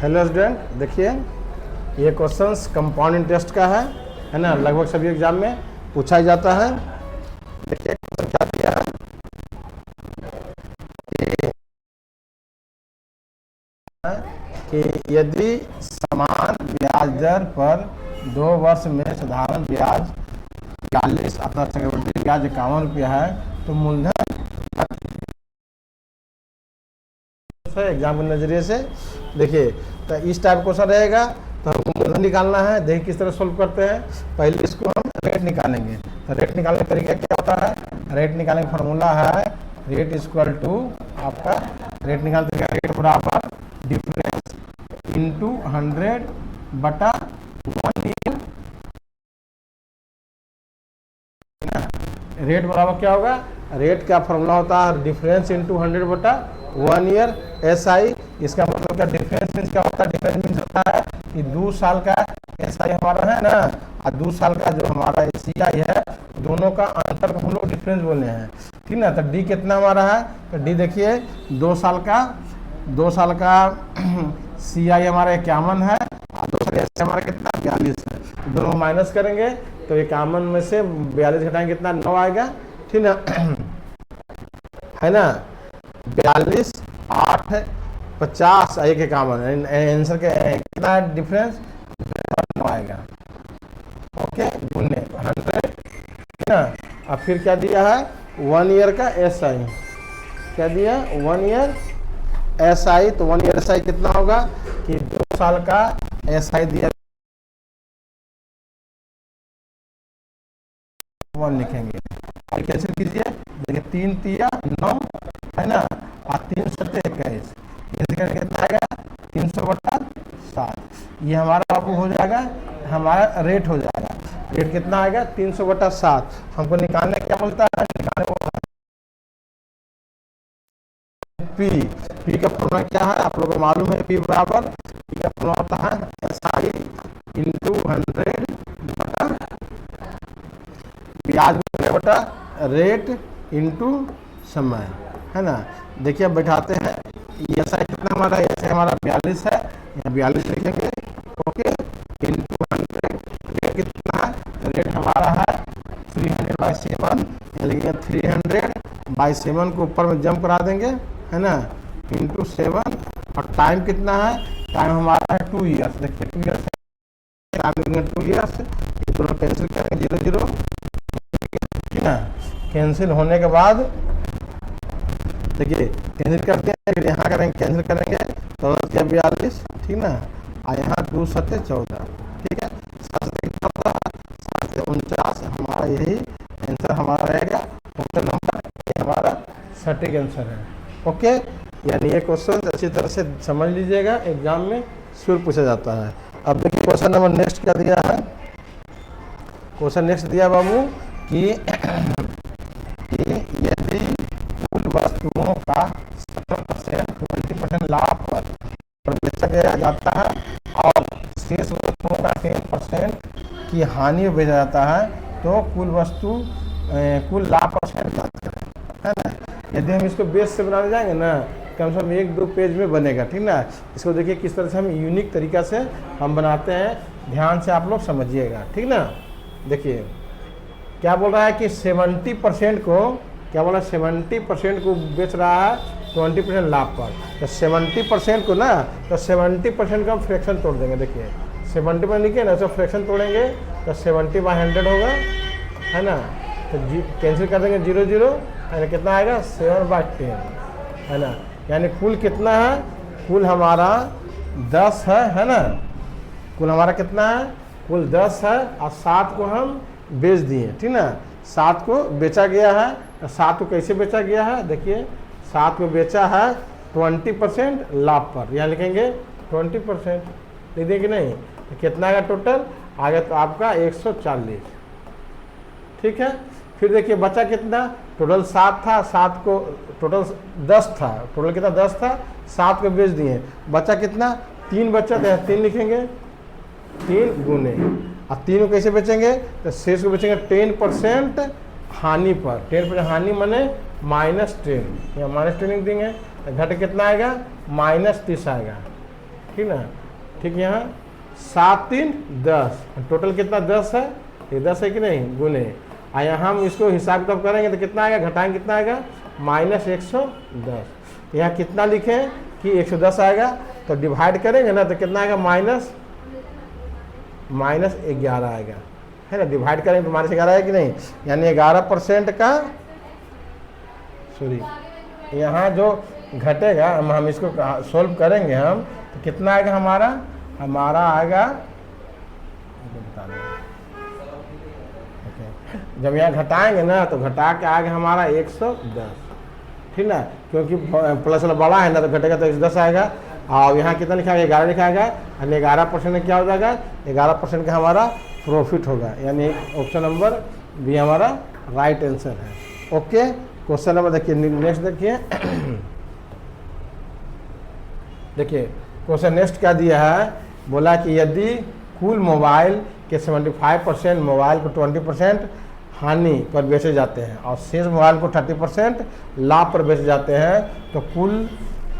Hello student, देखिए ये questions compound interest का है ना। लगभग सभी एग्जाम में पूछा ही जाता है। देखिए क्वेश्चन क्या दिया है कि यदि समान ब्याज दर पर 2 वर्ष में साधारण ब्याज 42 अथवा चक्रवृद्धि ब्याज 51 रुपया है तो मूलधन एग्जाम के नजरिए से देखिए तो इस टाइप क्वेश्चन रहेगा तो हमको मूलधन निकालना है। देखिए किस तरह सोल्व करते हैं। पहले इसको हम रेट निकालेंगे। तो रेट निकालने का तरीका क्या होता है, रेट निकालने का फॉर्मूला है रेट इक्वल टू आपका रेट निकालने का तरीका रेट बराबर डिफरेंस इनटू 100 बटा 1 ईयर। रेट बराबर क्या होगा, रेट का फॉर्मूला होता है डिफरेंस इनटू 100 बटा 1 ईयर SI। इसका मतलब क्या, डिफरेंस मीन्स क्या होता है, डिफरेंस मीन्स होता है कि 2 साल का SI हमारा है ना और 2 साल का जो हमारा CI है, दोनों का अंतर को हम लोग डिफरेंस बोले हैं, ठीक ना। तो D कितना हमारा है, तो D देखिए 2 साल का CI हमारा 51 है और 2 साल SI हमारा कितना 42 है। दोनों माइनस करेंगे तो 51 में से 42 घटाएंगे कितना 9 आएगा, ठीक ना, है ना। 42 8 50 एक 51 आंसर के कितना डिफरेंस 9 आएगा। ओके गुने 100, ठीक ना। अब फिर क्या दिया है 1 ईयर का SI, क्या दिया 1 ईयर SI। तो 1 ईयर SI कितना होगा कि 2 साल का SI दिया 1 लिखेंगे और कैंसिल कीजिए। देखिए 3 तिया 9 है ना और 3 सत्ते 21, कितना आएगा 300 बटा 7। ये हमारा बाबू हो जाएगा, हमारा रेट हो जाएगा। रेट कितना आएगा 300 बटा 7। हमको निकालने क्या बोलता है, निकालने को पी का फॉर्मूला क्या है आप लोगों को मालूम है। पी बराबर पी का फॉर्मूला होता है SI इंटू 100 बटा ब्याज बटा रेट इंटू समय, है ना। देखिए अब बैठाते हैं SI कितना हमारा, SI हमारा 42 है, यहाँ 42 लिखेंगे। ओके इंटू 100 रेट कितना है, रेट हमारा है 300/7, लिखेंगे 300/7 को ऊपर में जंप करा देंगे, है ना, इंटू 7। और टाइम कितना है, टाइम हमारा है 2 ईयर्स। देखिए 2 ईयर्स टाइम 2 ईयर्स, ये दोनों कैंसिल करेंगे 0 0, ठीक ना। कैंसिल होने के बाद देखिए कैंसिल करते हैं, फिर यहाँ करेंगे कैंसिल करेंगे तो 42, ठीक ना, और यहाँ 2 सत्ते 14, ठीक है। 7 से कितना होता है 7 से 49, हमारा यही आंसर हमारा रहेगा। ऑप्शन नंबर ये हमारा सटीक आंसर है। ओके, यानी ये क्वेश्चन अच्छी तरह से समझ लीजिएगा, एग्जाम में शुरू पूछा जाता है। अब देखिए क्वेश्चन नंबर नेक्स्ट क्या दिया है। क्वेश्चन नेक्स्ट दिया बाबू कि यदि कुल वस्तुओं का 70% 20% लाभ पर बेचा गया जाता है और शेष वस्तुओं का 10% की हानि में बेचा जाता है तो कुल लाभ परसेंट जाता है ना। यदि हम इसको बेस से बनाने जाएंगे ना, कम से कम 1-2 पेज में बनेगा, ठीक ना। इसको देखिए किस तरह से हम यूनिक तरीका से हम बनाते हैं, ध्यान से आप लोग समझिएगा, ठीक ना। देखिए क्या बोल रहा है कि 70% को, क्या बोला 70% को बेच रहा है 20% लाभ पर। तो 70% को ना, तो 70% का हम फ्रैक्शन तोड़ देंगे। देखिए 70% लिखिए ना, तो फ्रैक्शन तोड़ेंगे तो 70/100 होगा, है ना। तो कैंसिल कर देंगे 0 0, यानी कितना आएगा 7/10, है ना। यानी कुल कितना है, कुल हमारा 10 है ना। कुल हमारा कितना है, कुल 10 है और 7 को हम बेच दिए, ठीक ना। 7 को बेचा गया है, तो 7 को कैसे बेचा गया है, देखिए 7 को बेचा है 20% लाभ पर, यहाँ लिखेंगे 20%, लिख देंगे नहीं। तो कितना आएगा टोटल, आएगा तो आपका 140, ठीक है। फिर देखिए बचा कितना, टोटल 7 था, 7 को टोटल 10 था, टोटल कितना 10 था, 7 को बेच दिए, बचा कितना 3 बचा, तो 3 लिखेंगे 3 गुने, और 3 को कैसे बेचेंगे, तो शेष को बेचेंगे 10% हानि पर। 10% हानि माने -10, या -10 लिख देंगे, तो घट कितना आएगा -30 आएगा, ठीक ना। ठीक, यहाँ 7 3 10, टोटल कितना 10 है, ये 10 है कि नहीं, गुने। यहाँ हम इसको हिसाब किताब करेंगे तो कितना आएगा, घटाएंगे कितना आएगा, -110। यहाँ कितना लिखें कि 110 आएगा, तो डिवाइड करेंगे ना तो कितना आएगा, -11 आएगा, है ना। डिवाइड करेंगे तो -11 है कि नहीं, यानी 11% का, सॉरी यहाँ जो घटेगा हम इसको सोल्व करेंगे हम, तो कितना आएगा हमारा आएगा, जब यहाँ घटाएंगे ना तो घटा के आएगा हमारा 110, ठीक ना, क्योंकि प्लस वाला बड़ा है ना तो घटेगा तो 110 आएगा। और यहाँ कितना लिखा है, 11 लिखा है, यानी 11% में क्या हो जाएगा, 11% का हमारा प्रॉफिट होगा, यानी ऑप्शन नंबर बी हमारा राइट आंसर है। ओके, क्वेश्चन नंबर देखिए, नेक्स्ट देखिए देखिए क्वेश्चन नेक्स्ट क्या दिया है, बोला कि यदि कुल मोबाइल के 75% मोबाइल को 20% हानि पर बेचे जाते हैं और शेष मोबाइल को 30% लाभ पर बेचे जाते हैं, तो कुल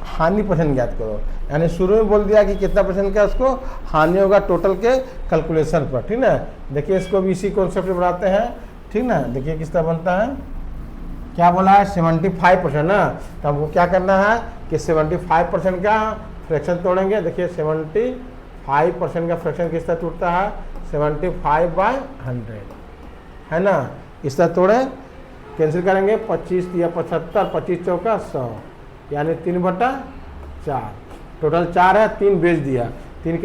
हानि परसेंट ज्ञात करो। यानी शुरू में बोल दिया कि कितना परसेंट का उसको हानि होगा टोटल के कैलकुलेशन पर, ठीक ना। देखिए इसको भी इसी कॉन्सेप्ट में बनाते हैं, ठीक ना। देखिए किस तरह बनता है, क्या बोला है, 75% ना, तो हमको क्या करना है कि 75% का फ्रैक्शन तोड़ेंगे। देखिए 75% का फ्रैक्शन किस तरह टूटता है, 75/100, है ना। इस तरह तोड़े, कैंसिल करेंगे, 25 या 75, 25 चौका 100, यानी 3/4, टोटल 4 है, 3 बेच दिया। 3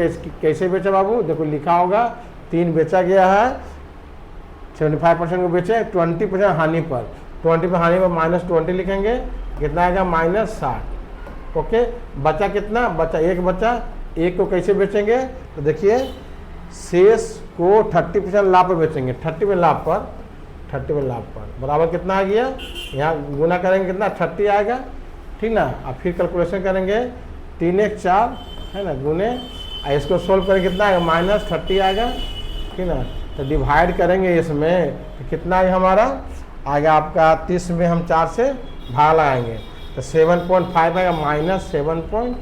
कैसे बेचा बाबू, देखो लिखा होगा 3 बेचा गया है, 75% को बेचे, 20% हानि पर, 20 पर हानि पर -20 लिखेंगे, कितना आएगा, -60। ओके, बचा कितना, बचा 1 बचा, 1 को कैसे बेचेंगे, तो देखिए शेष को 30% लाभ पर बेचेंगे, 30 में लाभ पर, 30 में लाभ पर बराबर कितना आ गया, यहाँ गुना करेंगे कितना, 30 आएगा, ठीक ना। अब फिर कैलकुलेशन करेंगे, 3 1 4, है ना, गुने, इसको सोल्व करेंगे कितना आएगा, -30 आएगा, ठीक ना। तो डिवाइड करेंगे इसमें, तो कितना है हमारा आएगा आपका, 30 में हम 4 से भाग लगाएंगे तो 7.5 आएगा, -7.5,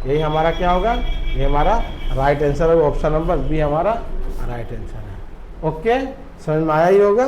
यही हमारा क्या होगा, ये हमारा राइट आंसर है, ऑप्शन नंबर बी हमारा राइट आंसर है। ओके, समझ में आया ही होगा।